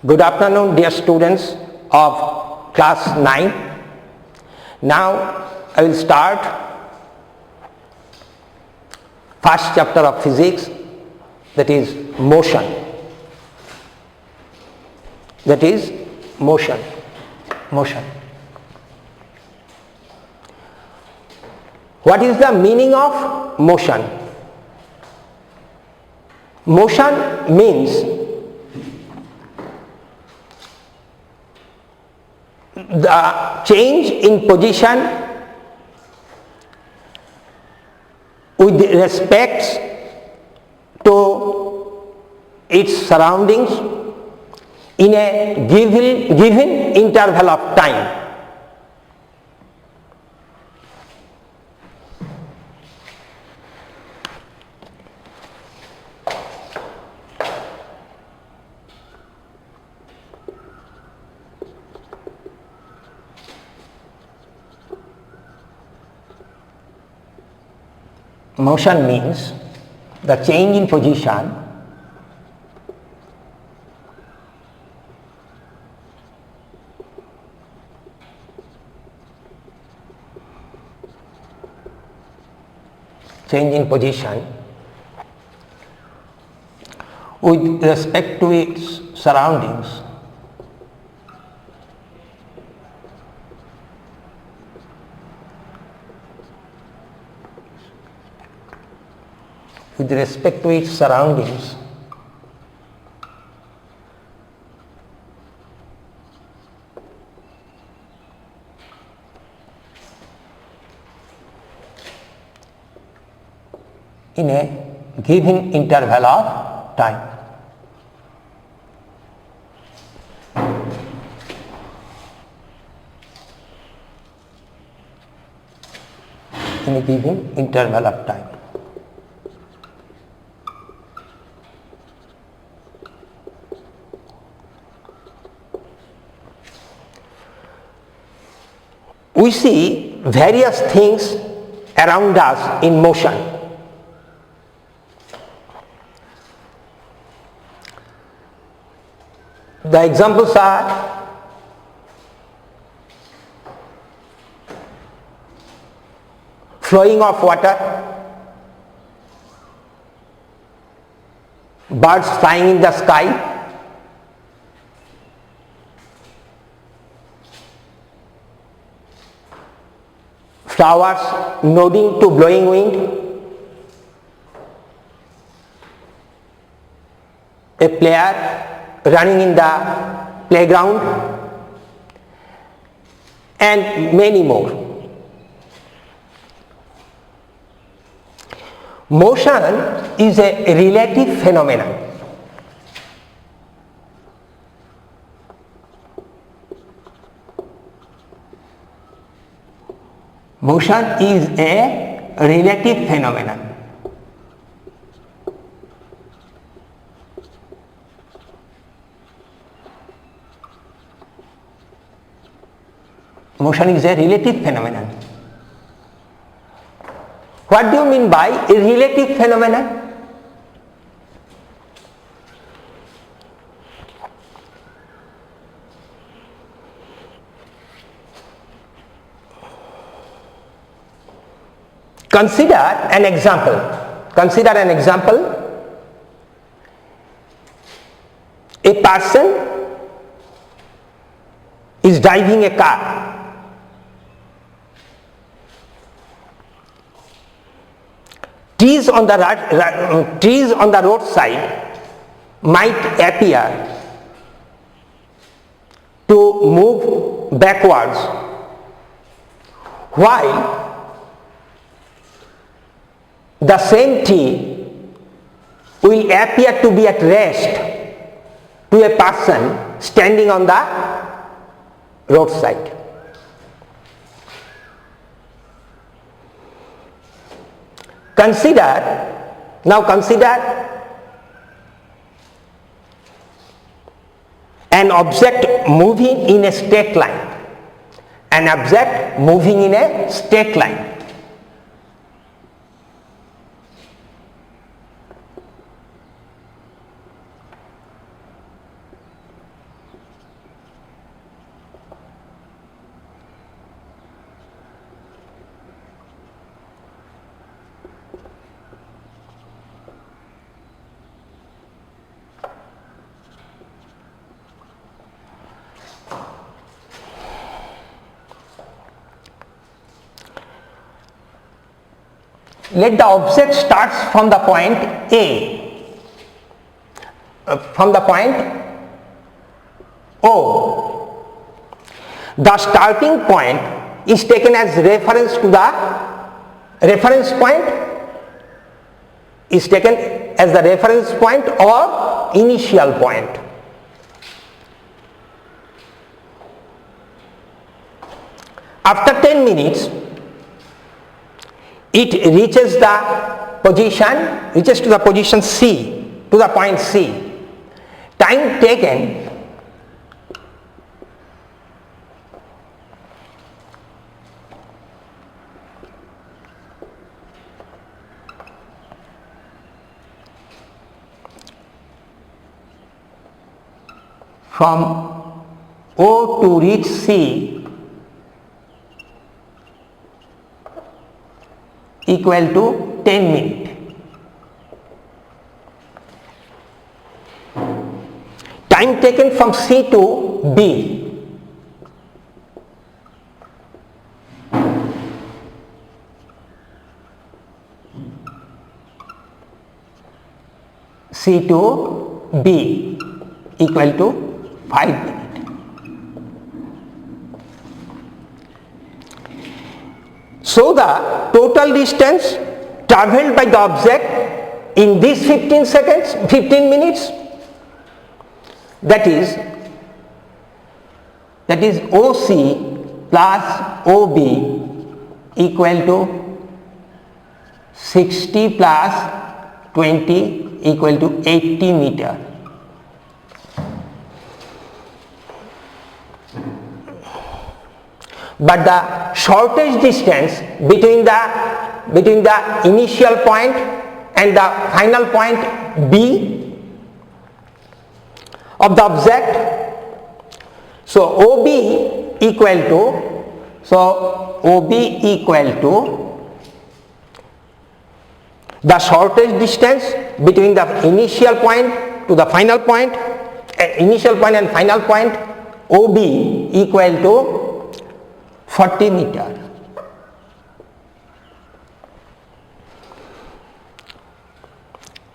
Good afternoon, dear students of class 9. Now I will start first chapter of physics, that is motion. That is motion. Motion. What is the meaning of motion? Motion means the change in position with respect to its surroundings in a given interval of time. Motion means the change in position with respect to its surroundings in a given interval of time. In a given interval of time. We see various things around us in motion. The examples are flowing of water, birds flying in the sky, flowers nodding to blowing wind, a player running in the playground, and many more. Motion is a relative phenomenon. Motion is a relative phenomenon. Motion is a relative phenomenon. What do you mean by a relative phenomenon? Consider an example. A person is driving a car. Trees on the roadside might appear to move backwards, while the same tree will appear to be at rest to a person standing on the roadside. Consider an object moving in a straight line. let the object starts from the point A, from the point O. The starting point is taken as reference to the reference point, is taken as the reference point or initial point. After 10 minutes, it reaches to the position C, to the point C. Time taken from O to reach C equal to 10 minutes. Time taken from C to B, C to B equal to 5 minutes. So the total distance travelled by the object in these 15 minutes, that is OC plus OB equal to 60 plus 20 equal to 80 meter. But the shortest distance between the initial point and the final point B of the object, so OB equal to the shortest distance between the initial point to the final point, initial point and final point, OB equal to 40 meter.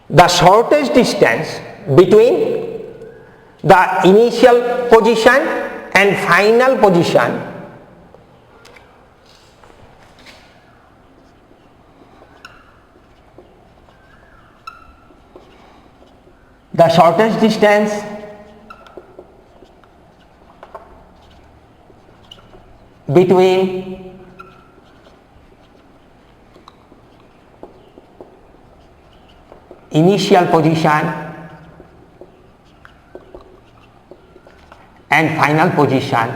The shortest distance between the initial position and final position between initial position and final position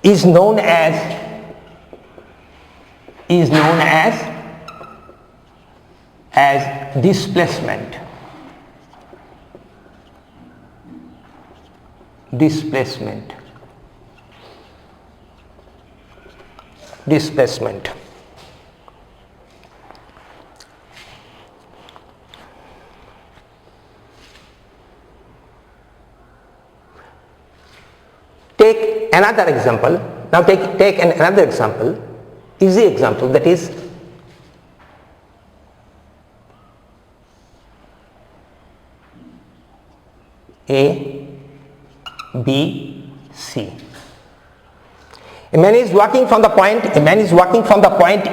is known as displacement. Take another example. Now take another example, easy example, that is A, B, C. A man is walking from the point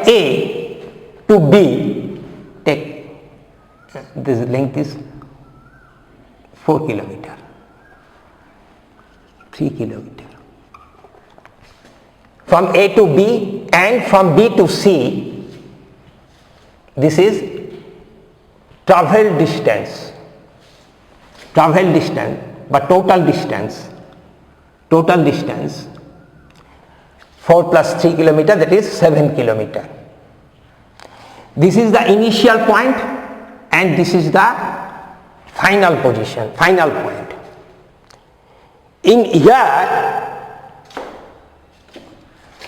A to B. Take this length is 4 kilometer, 3 kilometer. From A to B and from B to C, this is travel distance, but total distance 4 plus 3 kilometer, that is 7 kilometer. This is the initial point and this is the final point. In here,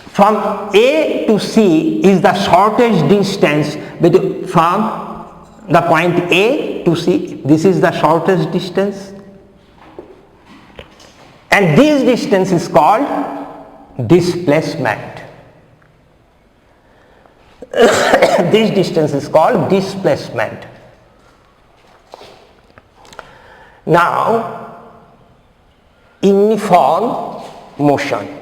from A to C is the shortest distance from the point A to C. This is the shortest distance. and this distance is called displacement. This distance is called displacement. Now, uniform motion.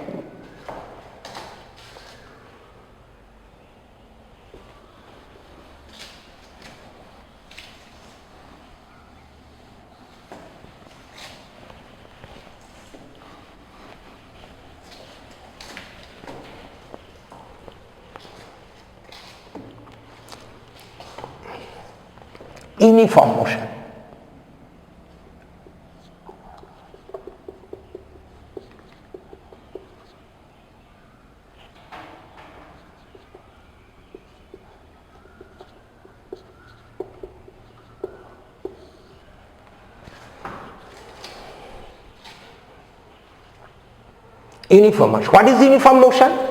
Uniform motion. Uniform motion. What is uniform motion?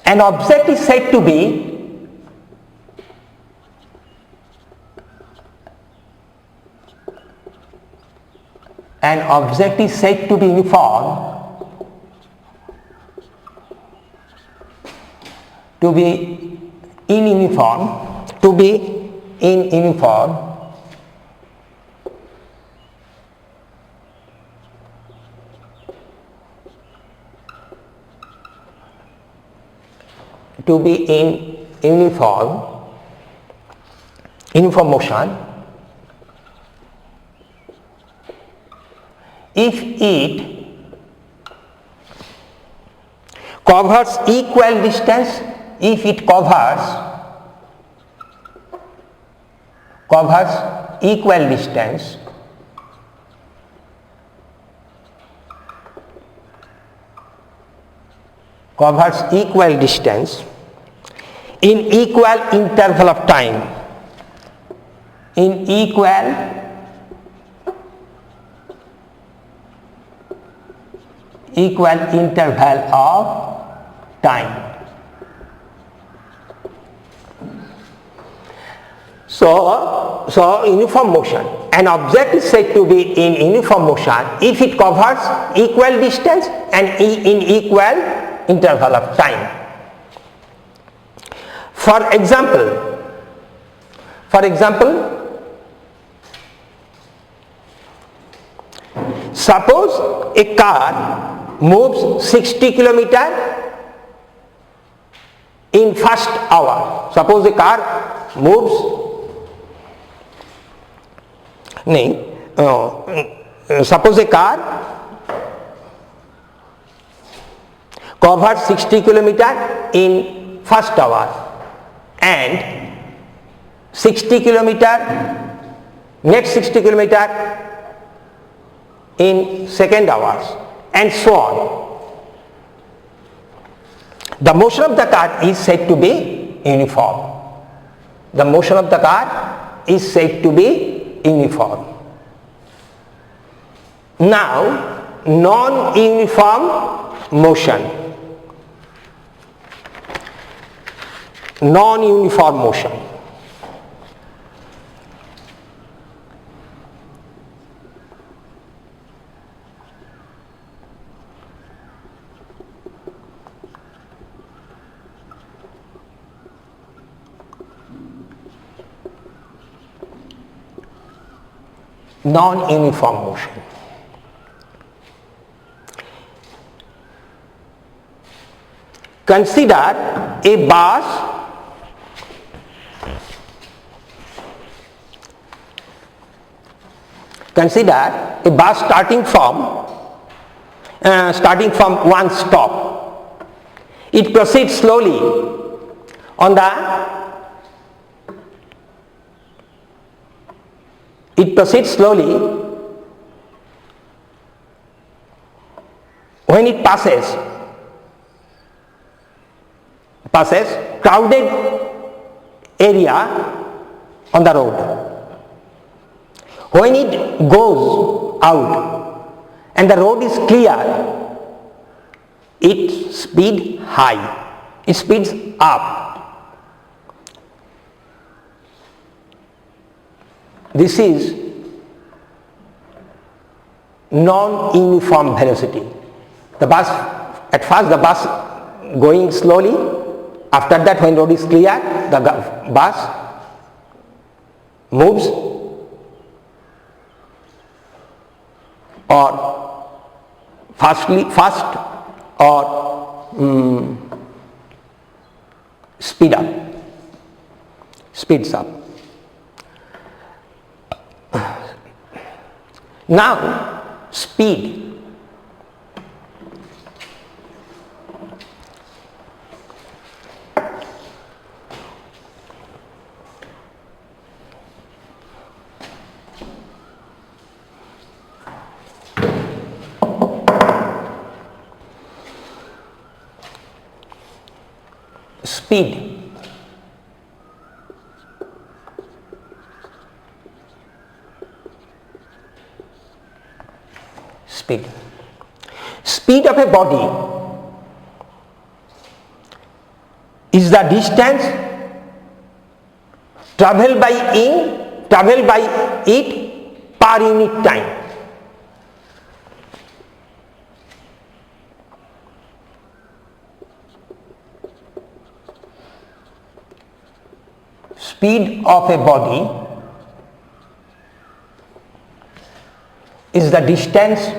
An object is said to be uniform to be in uniform uniform motion if it covers equal distance, if it covers equal distance in equal interval of time, in equal interval of time. So uniform motion, an object is said to be in uniform motion if it covers equal distance and in equal interval of time. For example, suppose a car moves 60 km in first hour. Suppose a car moves suppose a car covers 60 km in first hour and 60 km, next 60 km in second hours, and so on. The motion of the car is said to be uniform. The motion of the car is said to be uniform. Now, non-uniform motion. Non-uniform motion. Non-uniform motion. Consider a bus starting from one stop. It proceeds slowly on the when it passes crowded area on the road. When it goes out and the road is clear, it speeds high, it speeds up. this is non-uniform velocity. The bus, at first the bus going slowly, after that when road is clear, the bus moves or fast or speeds up. Now speed. Speed of a body is the distance traveled by it per unit time. Speed of a body is the distance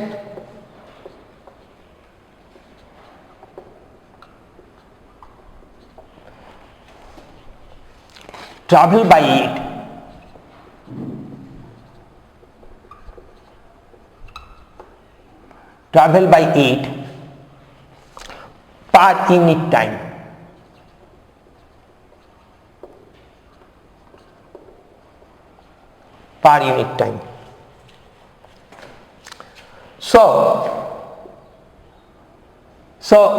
traveled by it per unit time. So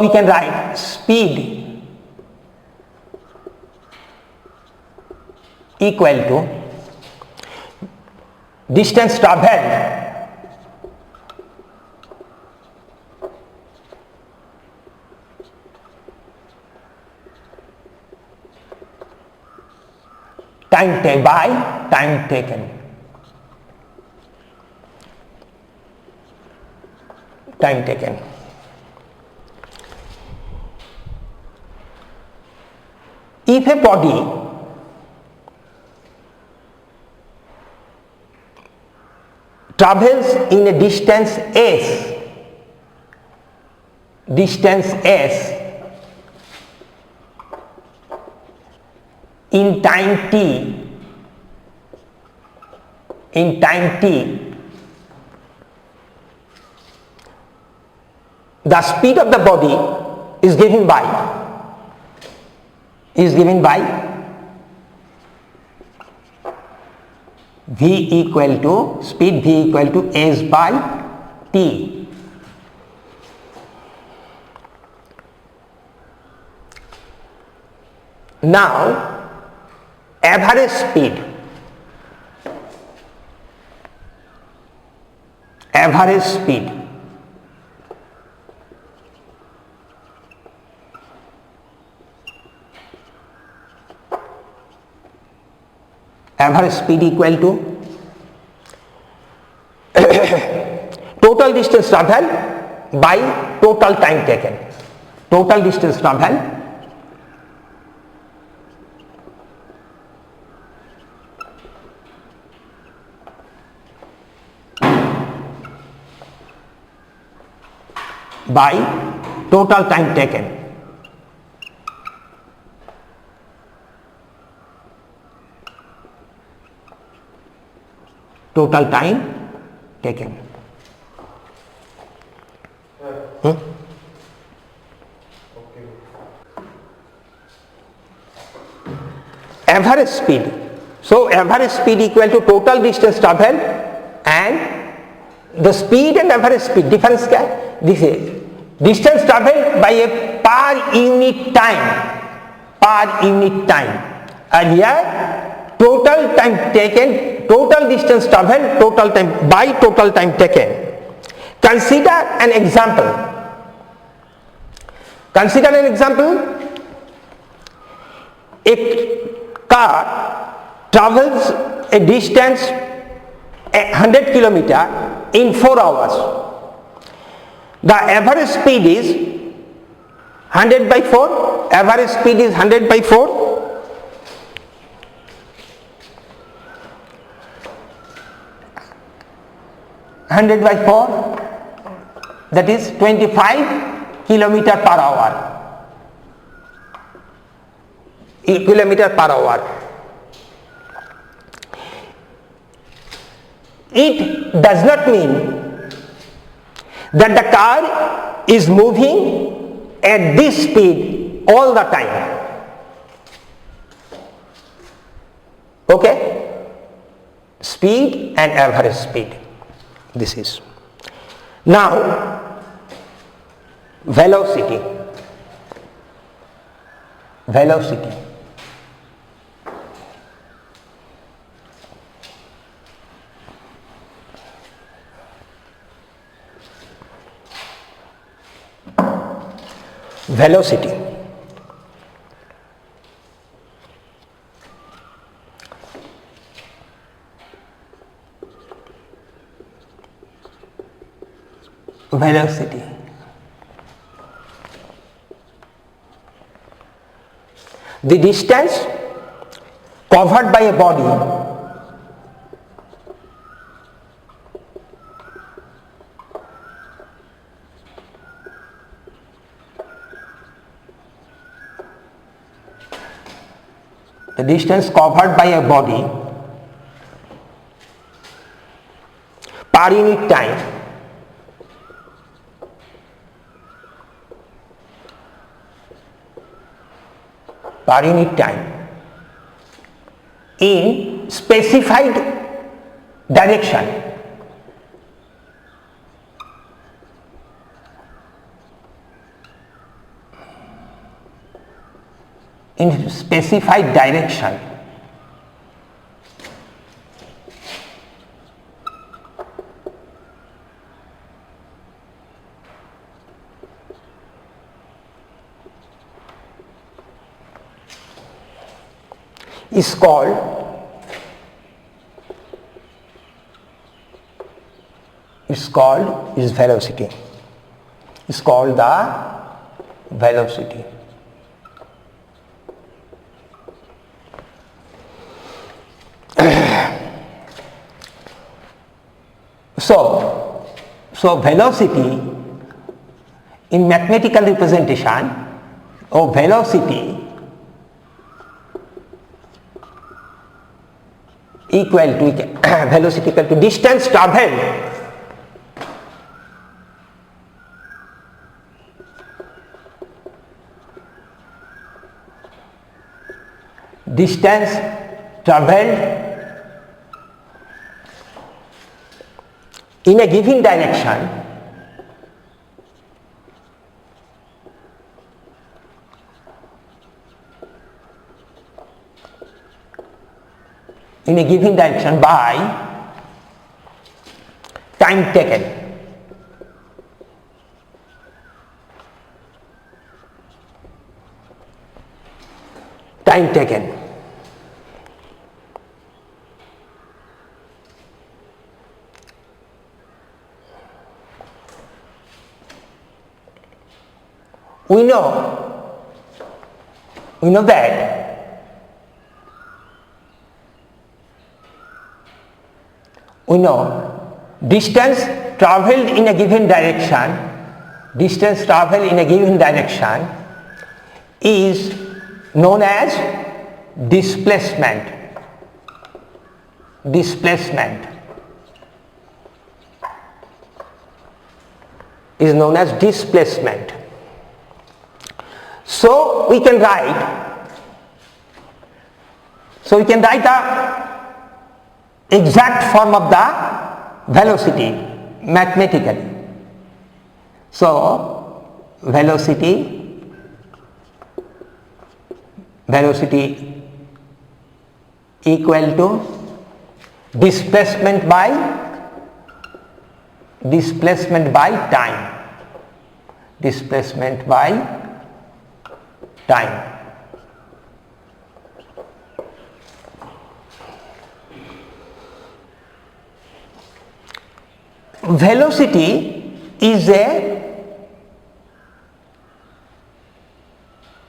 we can write speed equal to distance traveled by time taken. If a body travels in a distance s in time t, the speed of the body is given by v equal to s by t. Now average speed equal to total distance traveled by total time taken. Total distance traveled by total time taken. Average speed. So average speed equal to total distance traveled and the speed and average speed difference क्या है? This is distance traveled by a per unit time. And here total time taken, total distance traveled, total time by total time taken. Consider an example. A car travels a distance 100 kilometer in 4 hours. The average speed is 100 by 4. Average speed is 100 by 4. Hundred by 4, that is 25 kilometer per hour. Kilometer per hour. It does not mean that the car is moving at this speed all the time. Okay? Speed and average speed. This is. Now, velocity. Velocity. Velocity. Velocity. The distance covered by a body per unit time in specified direction is velocity. Is called the velocity. So velocity in mathematical representation of velocity equal to distance traveled in a given direction by time taken. We know that distance traveled in a given direction is known as displacement. Is known as displacement. So we can write the exact form of the velocity mathematically. So velocity equal to displacement by time. Displacement by time. velocity is a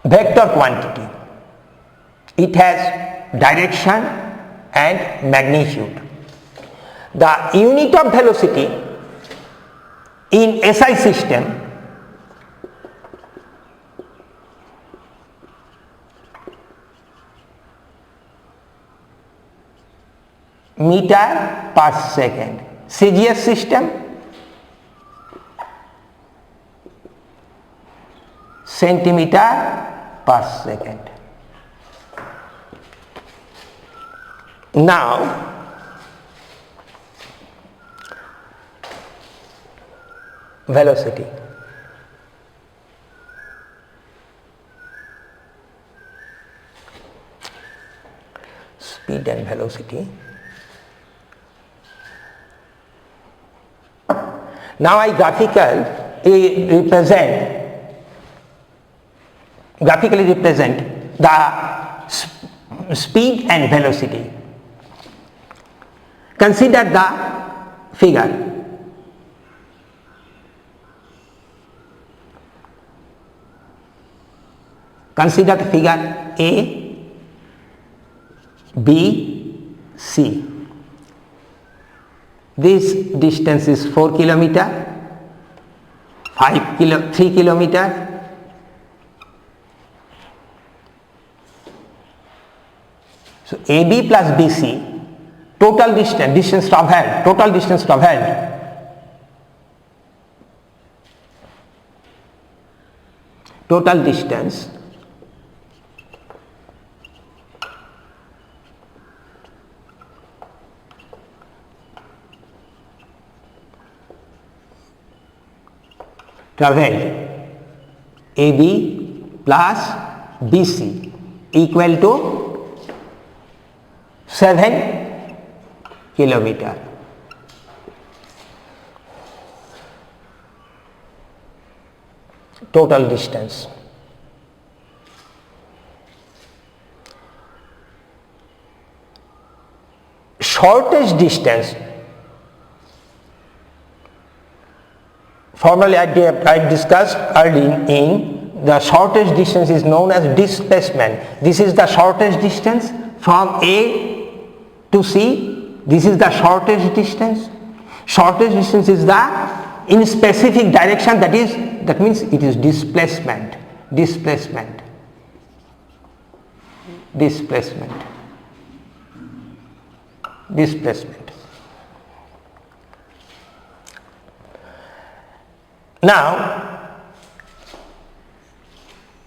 vector quantity. It has direction and magnitude. The unit of velocity in SI system meter per second. CGS system centimeter per second. Now velocity. Speed and velocity. Now I graphically represent the speed and velocity. Consider the figure. Consider the figure A, B, C. This distance is 4 kilometer, 3 kilometer, so AB plus BC, total distance traveled, total distance traveled AB plus BC equal to 7 kilometer. Total distance. Shortest distance, formerly I discussed early in the shortest distance is known as displacement. This is the shortest distance from A to C. This is the shortest distance. Shortest distance is the in specific direction, that means it is displacement. Now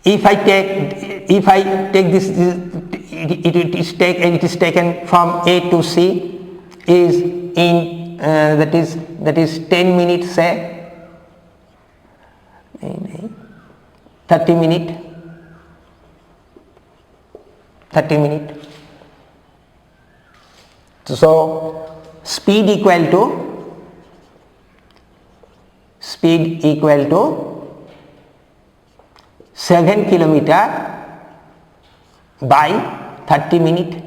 if I take this, it is taken from A to C is in that is 10 minutes, say 30 minutes. So speed equal to 7 kilometer by 30 minutes,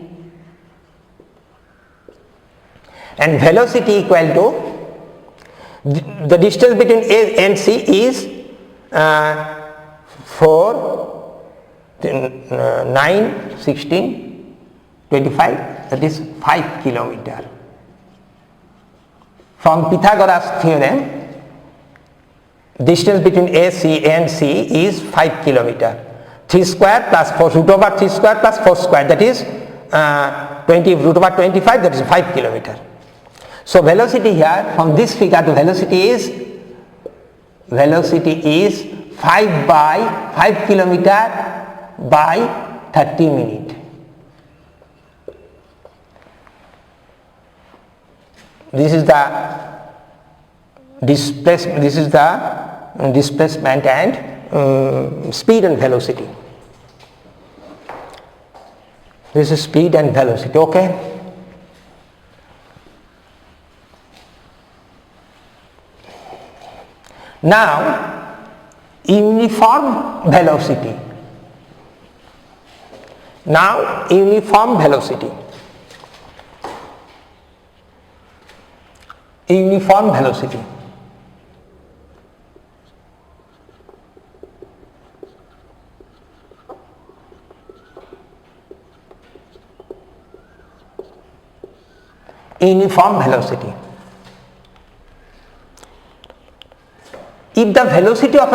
and velocity equal to the distance between A and C is 4, 9, 16, 25, that is 5 kilometer. From Pythagoras theorem, distance between A and C is 5 kilometer. 3 square plus 4 root over 3 square plus 4 square, that is 20 root over 25, that is 5 kilometer. So velocity here, from this figure, the velocity is 5 kilometer by 30 minutes. This is the displacement and speed and velocity. This is speed and velocity, okay? Now uniform velocity. a uniform velocity. Uniform velocity. If the velocity of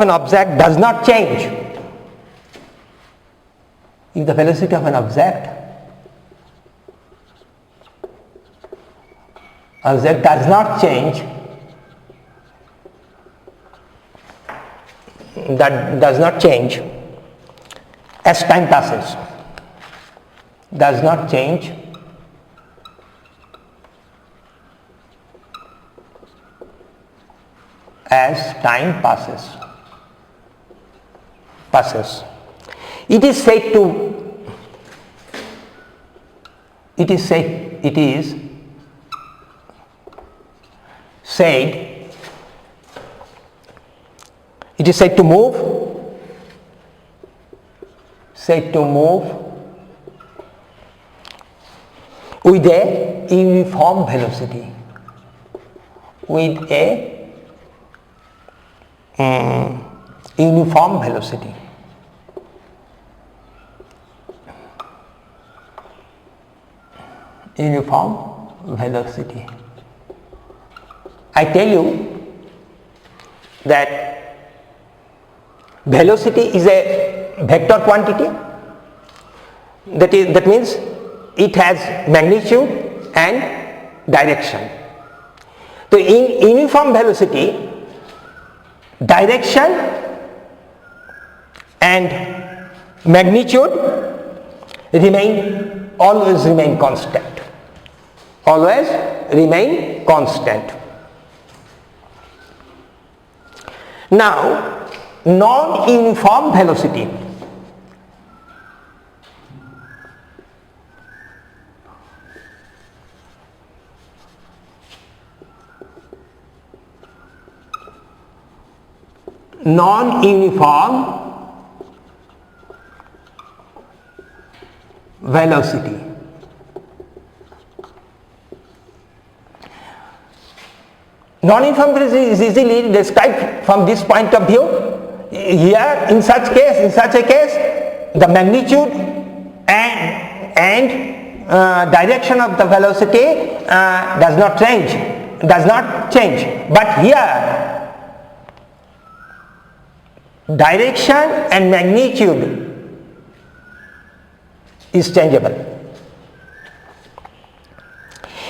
an object does not change, if the velocity of an object does not change, that does not change as time passes, does not change as time passes. It is said to move with a uniform velocity, uniform velocity. I tell you that velocity is a vector quantity, that means it has magnitude and direction. So in uniform velocity, direction and magnitude always remain constant. Now, non-uniform velocity. Non-uniform velocity. Non-uniform velocity is easily described from this point of view. Here, in such a case, the magnitude and direction of the velocity does not change. But here, direction and magnitude is changeable.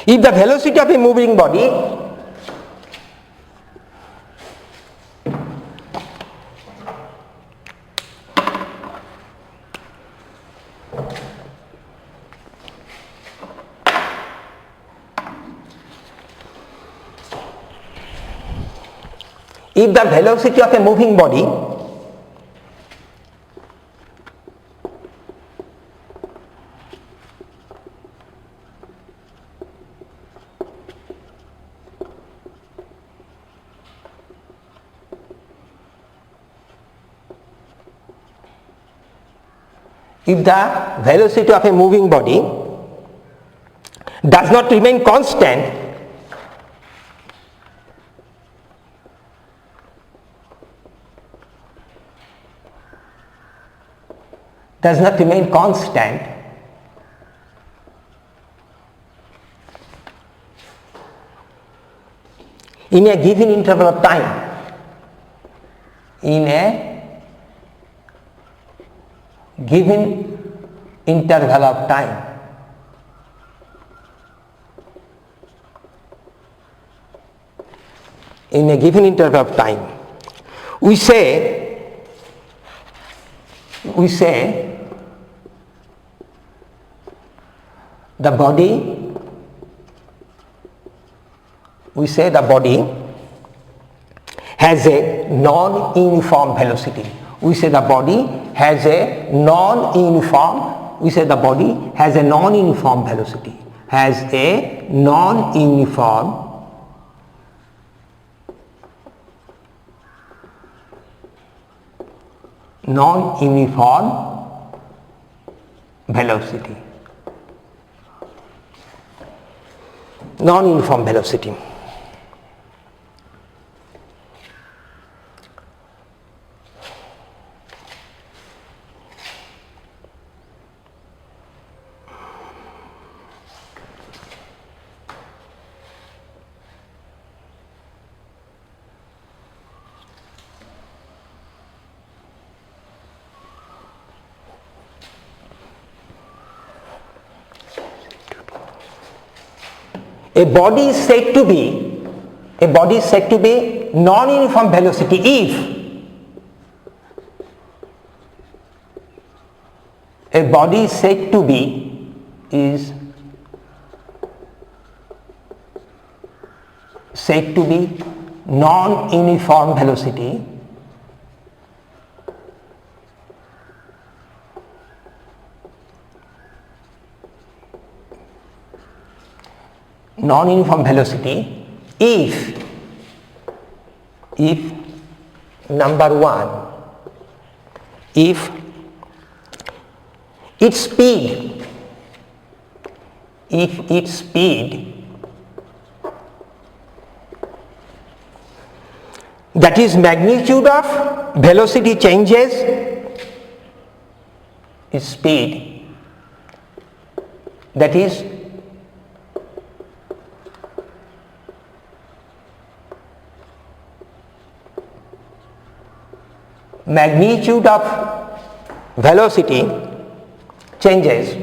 If the velocity of a moving body of a moving body does not remain constant, in a given interval of time, we say the body has a non-uniform velocity. We say the body has a non-uniform velocity, has a non-uniform non-uniform velocity. Non-uniform velocity. A body is said to be non-uniform velocity if a body is said to be non-uniform velocity if number one, if its speed that is magnitude of velocity changes, its speed that is magnitude of velocity changes,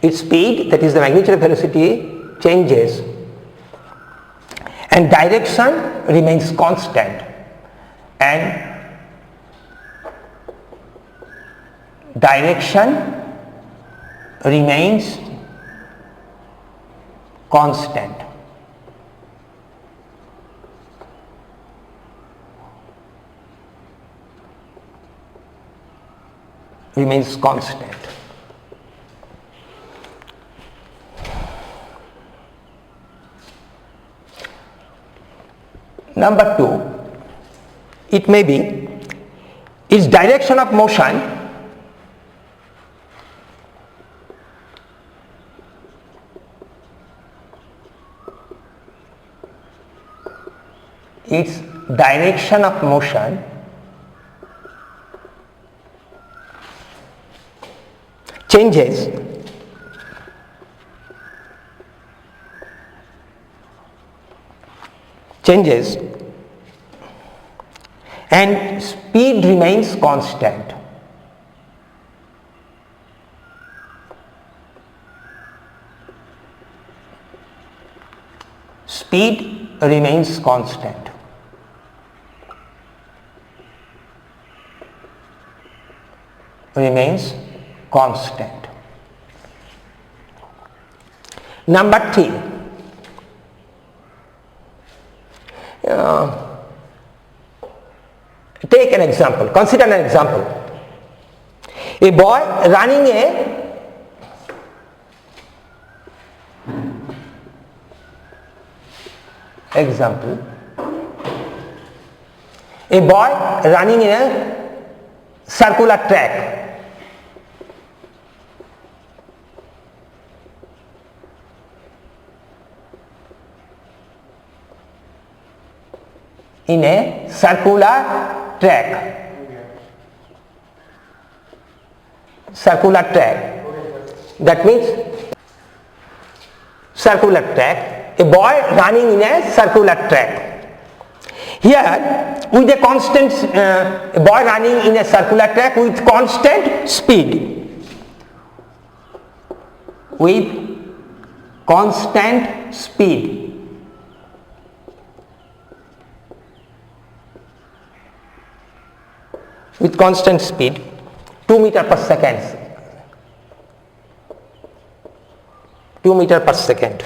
its speed that is the magnitude of velocity changes and direction remains constant, and direction remains constant. Number two, it may be its direction of motion changes and speed remains constant. Speed remains constant. Number three, take an example, consider an example. A boy running in a circular track. In a circular track. That means circular track, a boy running in a circular track. Here with a constant a boy running in a circular track with constant speed. With constant speed. 2 meter per second. 2 meter per second.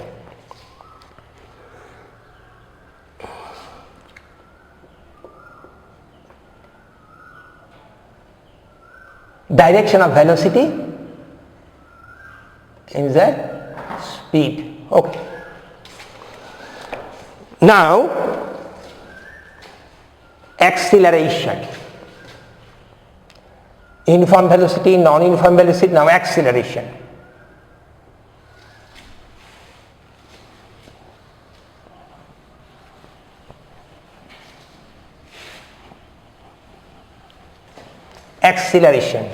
Direction of velocity is the speed. Okay. Now acceleration. Uniform velocity, non-uniform velocity, now acceleration. Acceleration.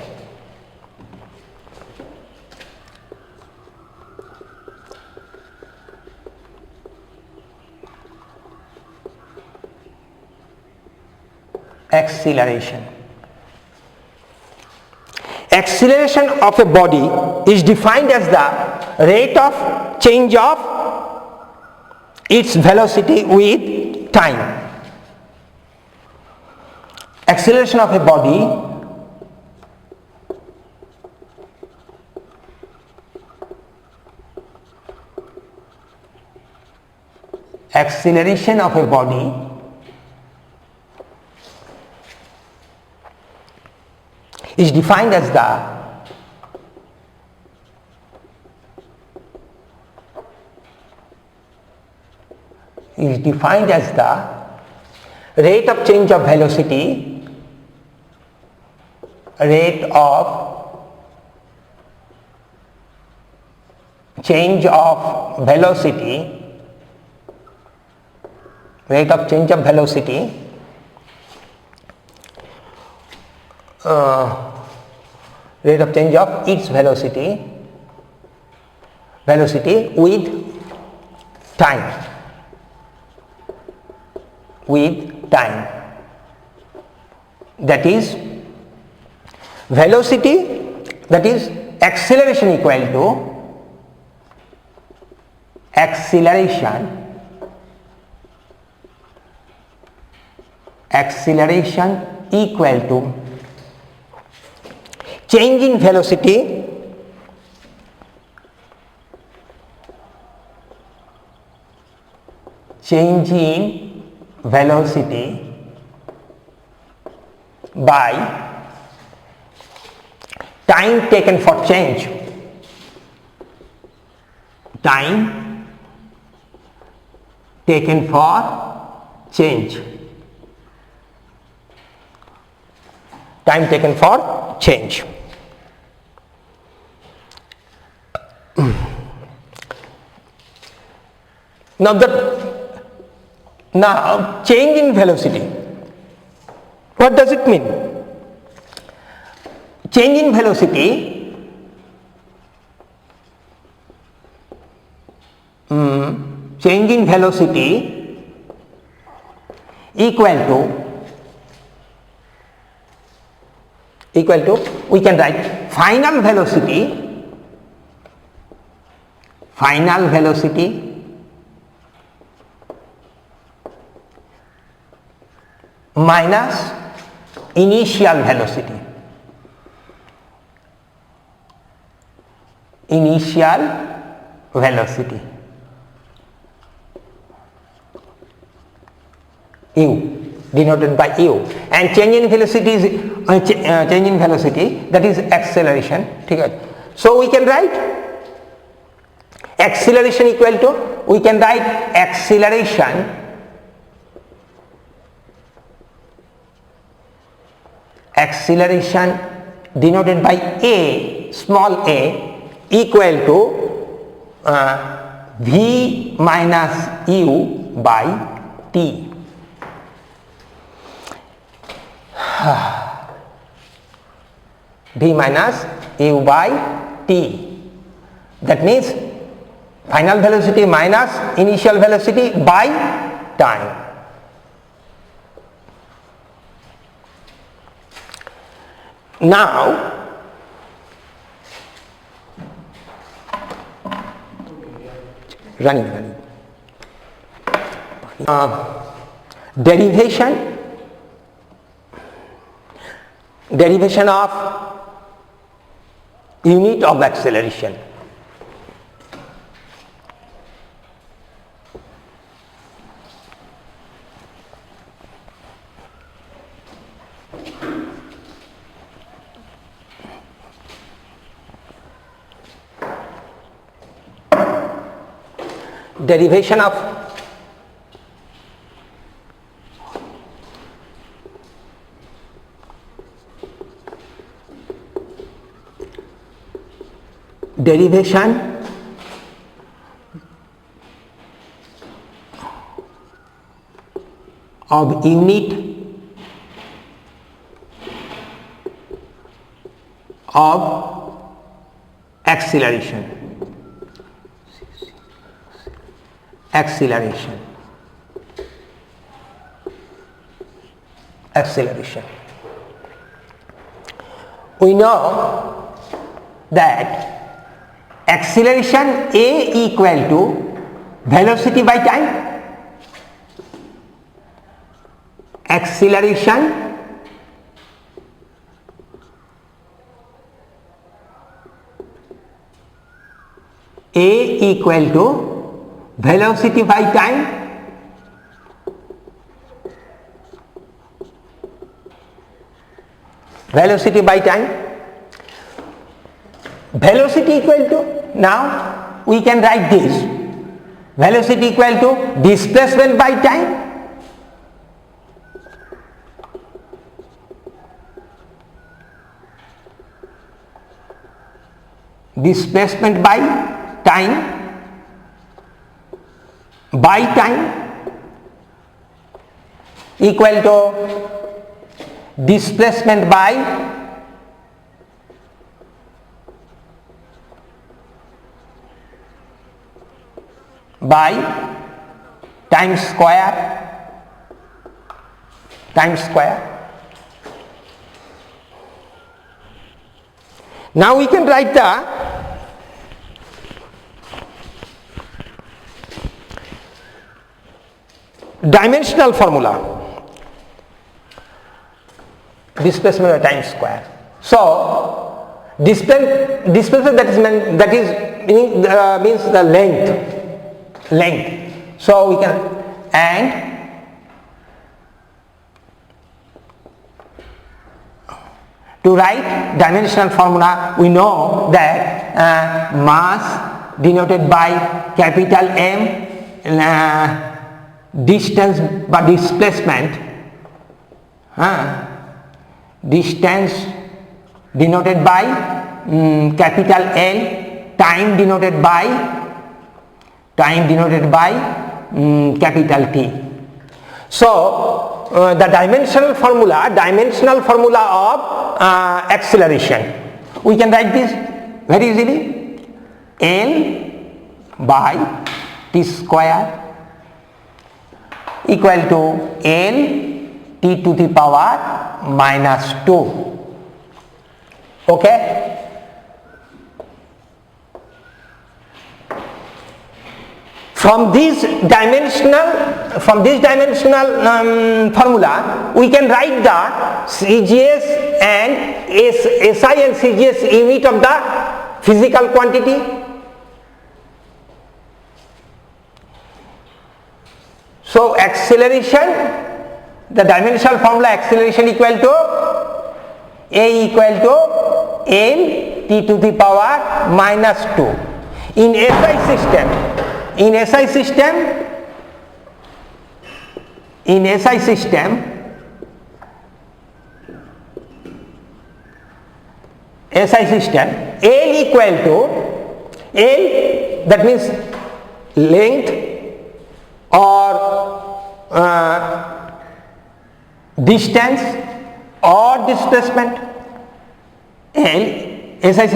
Acceleration. Acceleration of a body is defined as the rate of change of its velocity with time. Acceleration of a body acceleration of a body is defined as the rate of change of velocity, rate of change of velocity, rate of change of velocity rate of change of its velocity with time, that is velocity, that is acceleration equal to acceleration equal to change in velocity by time taken for change, time taken for change, time taken for change. Now change in velocity, what does it mean? Change in velocity equal to we can write final velocity minus initial velocity, u denoted by u, and change in velocity is that is acceleration. Okay. So we can write acceleration equal to, we can write acceleration denoted by a, small a, equal to v minus u by t. V minus u by t, that means final velocity minus initial velocity by time. Now running derivation of unit of acceleration. derivation of of unit of acceleration. We know that acceleration A equal to velocity by time. Acceleration A equal to velocity by time. Velocity equal to, now we can write this, velocity equal to displacement by time. Displacement by time equal to displacement by time square. Now we can write the dimensional formula, displacement by time square. So displacement that is means the length. So we can, and to write dimensional formula, we know that mass denoted by capital M, distance by displacement, distance denoted by capital L, time denoted by capital T. So the dimensional formula of acceleration, we can write this very easily, L by T square equal to L T to the power minus 2. Okay. From this dimensional formula, we can write the CGS and SI and CGS unit of the physical quantity. So acceleration, the dimensional formula, acceleration equal to A equal to L T to the power minus 2. In SI system, L equal to L, that means length or distance or displacement. SI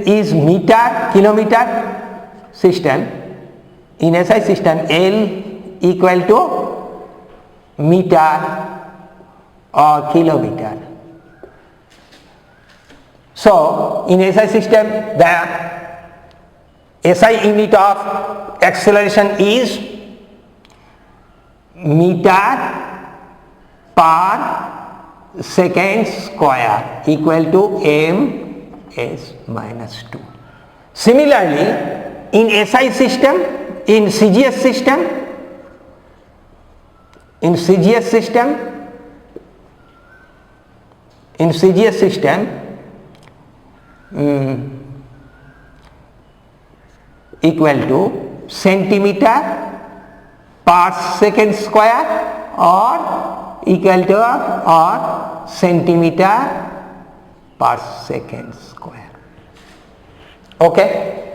is meter, kilometer system. In SI system, L equal to meter or kilometer. So in SI system, the SI unit of acceleration is meter per second square equal to ms minus 2. Similarly, in SI system, in CGS system, equal to centimeter per second square or equal to or centimeter per second square. Okay.